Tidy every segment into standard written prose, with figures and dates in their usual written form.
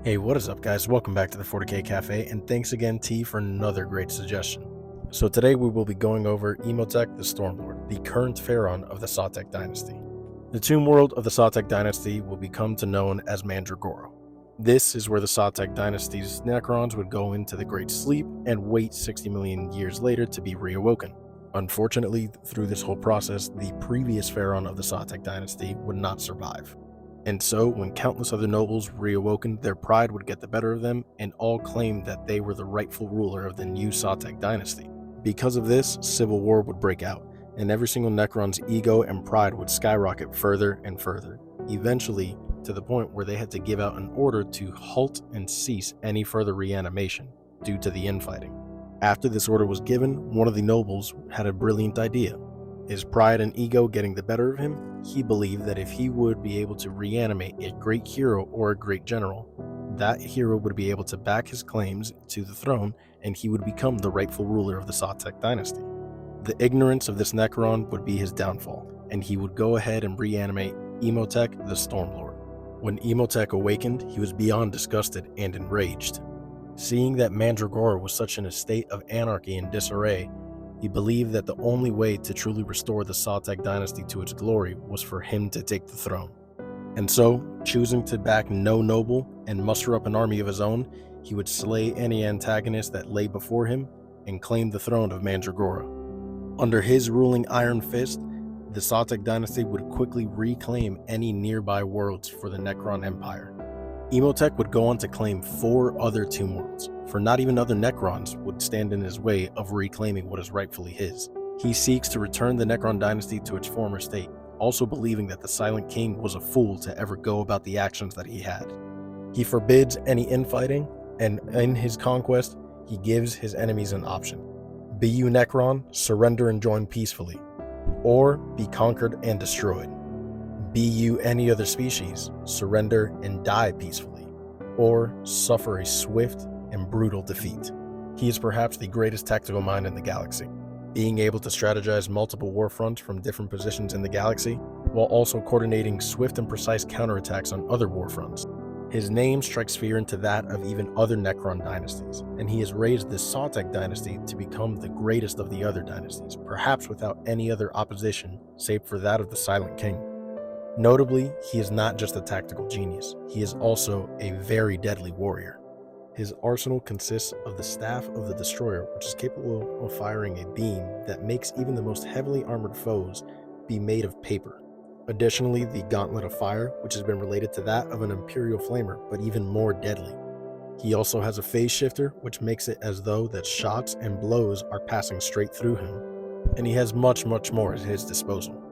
Hey, what is up, guys? Welcome back to the 40K Cafe, and thanks again, T, for another great suggestion. So today we will be going over Imhotep the Stormlord, the current pharaoh of the Satek dynasty. The tomb world of the Satek dynasty will become to known as Mandragora. This is where the Satek dynasty's Necrons would go into the Great Sleep and wait 60 million years later to be reawoken. Unfortunately, through this whole process, the previous pharaoh of the Satek dynasty would not survive. And so, when countless other nobles reawoken, their pride would get the better of them, and all claimed that they were the rightful ruler of the new Satek dynasty. Because of this, civil war would break out, and every single Necron's ego and pride would skyrocket further and further, eventually to the point where they had to give out an order to halt and cease any further reanimation due to the infighting. After this order was given, one of the nobles had a brilliant idea. His pride and ego getting the better of him, he believed that if he would be able to reanimate a great hero or a great general, that hero would be able to back his claims to the throne and he would become the rightful ruler of the Satek dynasty. The ignorance of this Necron would be his downfall, and he would go ahead and reanimate Imhotep the Stormlord. When Imhotep awakened, he was beyond disgusted and enraged. Seeing that Mandragora was such in a state of anarchy and disarray, he believed that the only way to truly restore the Satek dynasty to its glory was for him to take the throne. And so, choosing to back no noble and muster up an army of his own, he would slay any antagonist that lay before him and claim the throne of Mandragora. Under his ruling iron fist, the Satek dynasty would quickly reclaim any nearby worlds for the Necron Empire. Imhotep would go on to claim 4 other tomb worlds, for not even other Necrons would stand in his way of reclaiming what is rightfully his. He seeks to return the Necron dynasty to its former state, also believing that the Silent King was a fool to ever go about the actions that he had. He forbids any infighting, and in his conquest, he gives his enemies an option. Be you Necron, surrender and join peacefully, or be conquered and destroyed. Be you any other species, surrender and die peacefully, or suffer a swift and brutal defeat. He is perhaps the greatest tactical mind in the galaxy, being able to strategize multiple war fronts from different positions in the galaxy, while also coordinating swift and precise counterattacks on other war fronts. His name strikes fear into that of even other Necron dynasties, and he has raised the Satek dynasty to become the greatest of the other dynasties, perhaps without any other opposition save for that of the Silent King. Notably, he is not just a tactical genius, he is also a very deadly warrior. His arsenal consists of the Staff of the Destroyer, which is capable of firing a beam that makes even the most heavily armored foes be made of paper. Additionally, the Gauntlet of Fire, which has been related to that of an Imperial Flamer, but even more deadly. He also has a phase shifter, which makes it as though that shots and blows are passing straight through him. And he has much more at his disposal.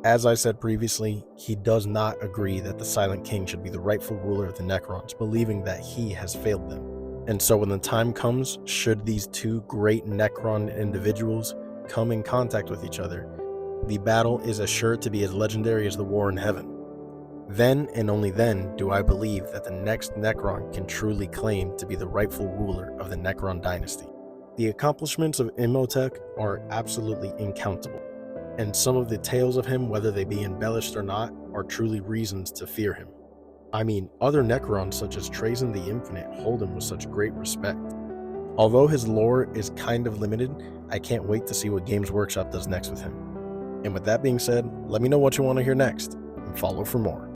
As I said previously, he does not agree that the Silent King should be the rightful ruler of the Necrons, believing that he has failed them. And so when the time comes, should these two great Necron individuals come in contact with each other, the battle is assured to be as legendary as the war in heaven. Then and only then do I believe that the next Necron can truly claim to be the rightful ruler of the Necron dynasty. The accomplishments of Imhotep are absolutely incountable, and some of the tales of him, whether they be embellished or not, are truly reasons to fear him. I mean, other Necrons such as Trazen the Infinite hold him with such great respect. Although his lore is kind of limited, I can't wait to see what Games Workshop does next with him. And with that being said, let me know what you want to hear next, and follow for more.